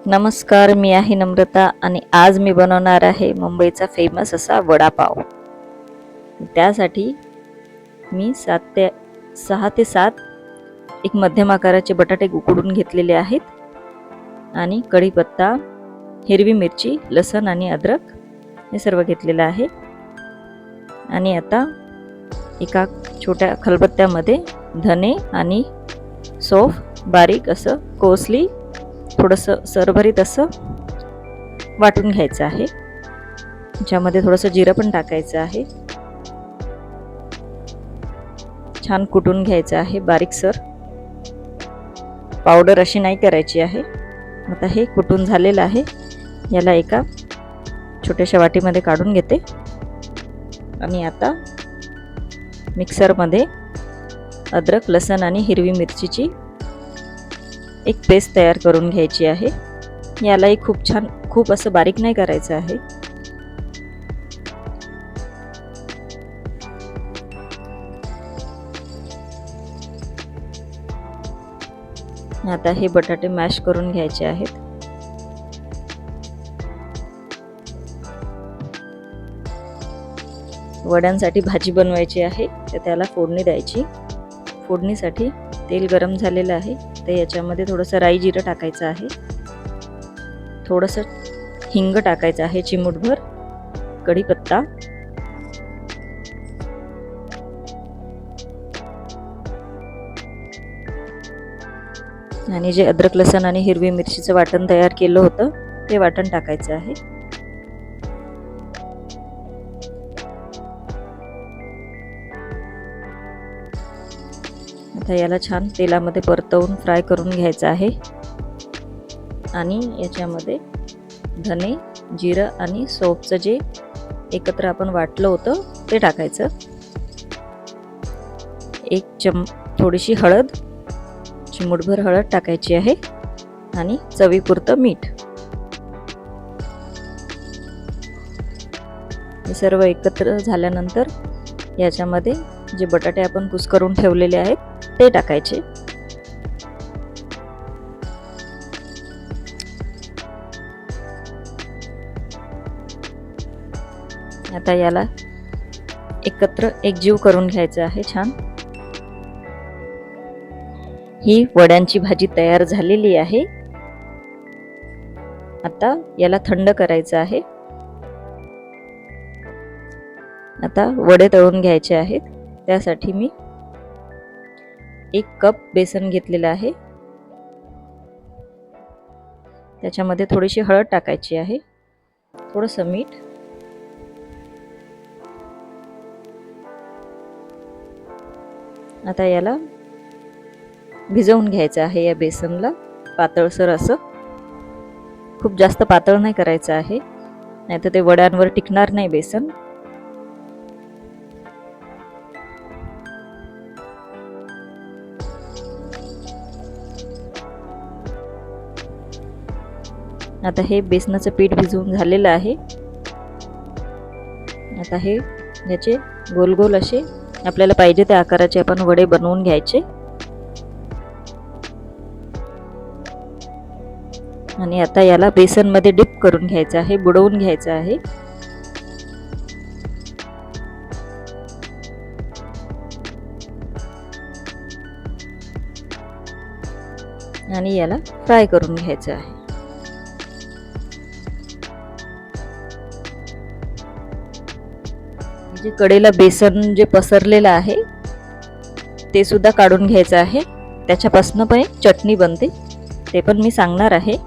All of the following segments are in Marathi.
नमस्कार, मी आहे नम्रता आणि आज मी बनवणार आहे मुंबईचा फेमस असा वडापाव. त्यासाठी मी 6 ते 7 एक मध्यम आकाराचे बटाटे उकडून घेतलेले आहेत आणि कढीपत्ता, हिरवी मिरची, लसूण आणि अद्रक हे सर्व घेतलेलं आहे. आणि आता एका छोट्या खलबत्त्यामध्ये धने आणि सौंफ बारीक असं कोसली थोडंसं सरभरीत असं वाटून घ्यायचं आहे. ज्यामध्ये थोडंसं जिरं पण टाकायचं आहे. छान कुटून घ्यायचं आहे बारीकसर, पावडर अशी नाही करायची आहे. आता हे कुटून झालेलं आहे. याला एका छोट्याशा वाटीमध्ये काढून घेते आणि आता मिक्सरमध्ये अद्रक, लसूण आणि हिरवी मिरचीची एक पेस्ट तयार करून घ्यायची आहे. यालाही खूप असं बारीक नाही करायचं आहे. आता हे बटाटे मॅश करून घ्यायचे आहेत. वड्यांसाठी भाजी बनवायची आहे, तर त्याला फोडणी द्यायची. फोडणीसाठी तेल गरम झालेलं आहे, तर याच्यामध्ये थोडंसं राई जिरं टाकायचं आहे. थोडंसं हिंग टाकायचं आहे, चिमूटभर कढीपत्ता, आणि जे अद्रक, लसूण आणि हिरवी मिरचीचं वाटण तयार केलं होतं ते वाटण टाकायचं आहे. आता याला छान तेलामध्ये परतवून फ्राय करून घ्यायचं आहे. आणि याच्यामध्ये धने, जिरं आणि सौंफचं जे एकत्र आपण वाटलं होतं ते टाकायचं. थोडीशी हळद, चिमूटभर हळद टाकायची आहे आणि चवीपुरतं मीठ. हे सर्व एकत्र झाल्यानंतर याच्यामध्ये जे बटाटे आपण कुस्करून ठेवलेले आहेत ते टाकायचे. आता याला एकत्र एकजीव करून घ्यायचं आहे छान. ही वड्यांची भाजी तयार झालेली आहे. आता याला थंड करायचं आहे. आता वडे तळून घ्यायचे आहेत. त्यासाठी मी 1 कप बेसन घेतलेलं आहे. त्याच्यामध्ये थोडीशी हळद टाकायची आहे, थोडंसं मीठ, आता याला भिजवून घ्यायचं आहे. या बेसनला पातळसर असं, खूप जास्त पातळ नाही करायचं आहे, नाहीतर ते वड्यांवर टिकणार नाही बेसन. आता हे बेसनाचं पीठ भिजवून झालेलं आहे. आता हे याचे गोल गोल असे आपल्याला पाहिजे त्या आकाराचे आपण वडे बनवून घ्यायचे. आणि आता याला बेसनमध्ये डिप करून घ्यायचं आहे, बुडवून घ्यायचं आहे. आणि याला फ्राय करून घ्यायचं आहे. जे कडेला बेसन जे पसरलेलं आहे ते सुद्धा काढून घ्यायचं आहे. त्याच्यापासून पण एक चटणी बनते, ते पण मी सांगणार आहे.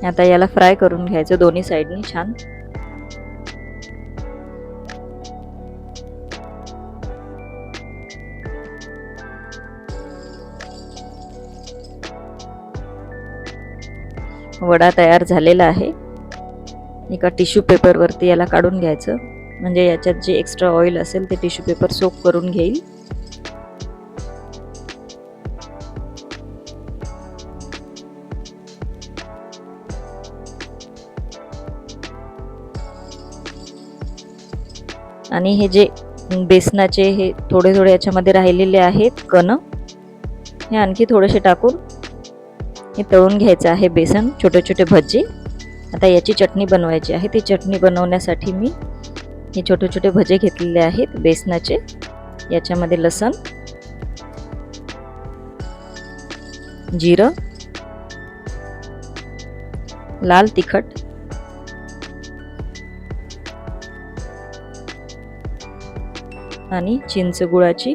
आता याला फ्राय करून घ्यायचं दोन्ही साइडनी छान. वडा तयार झालेला आहे. एका टिश्यू पेपरवरती याला काढून घ्यायचं, म्हणजे याच्यात जे एक्स्ट्रा ऑइल असेल ते टिश्यू पेपर सोक करून घेईल. आणि हे जे बेसनाचे हे थोडे थोडे याच्यामध्ये राहिलेले आहेत कण, हे आणखी थोडेसे टाकून हे तळून घ्यायचं आहे बेसन, छोटे छोटे भजी. आता याची चटणी बनवायची आहे. ती चटणी बनवण्यासाठी मी हे छोटे छोटे भजे घेतलेले आहेत बेसनाचे. याच्यामध्ये लसण, जिरं, लाल तिखट, आणि चिंच गुळाची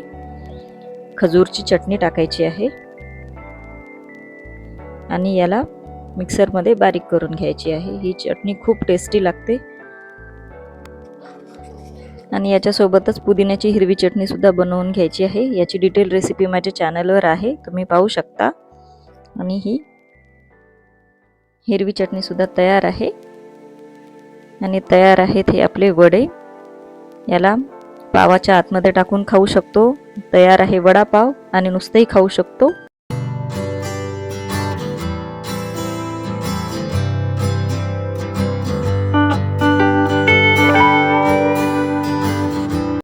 खजूरची चटणी टाकायची आहे आणि याला मिक्सरमध्ये बारीक करून घ्यायची आहे. ही चटणी खूप टेस्टी लागते. आणि याच्यासोबतच पुदिन्याची हिरवी चटणी सुद्धा बनवून घ्यायची आहे. याची डिटेल रेसिपी माझ्या चॅनलवर आहे, तुम्ही पाहू शकता. आणि ही हिरवी चटणी सुद्धा तयार आहे. आणि तयार आहेत हे आपले वडे. याला पावाच्या आतमध्ये टाकून खाऊ शकतो. तयार आहे वडापाव, आणि नुसतंही खाऊ शकतो.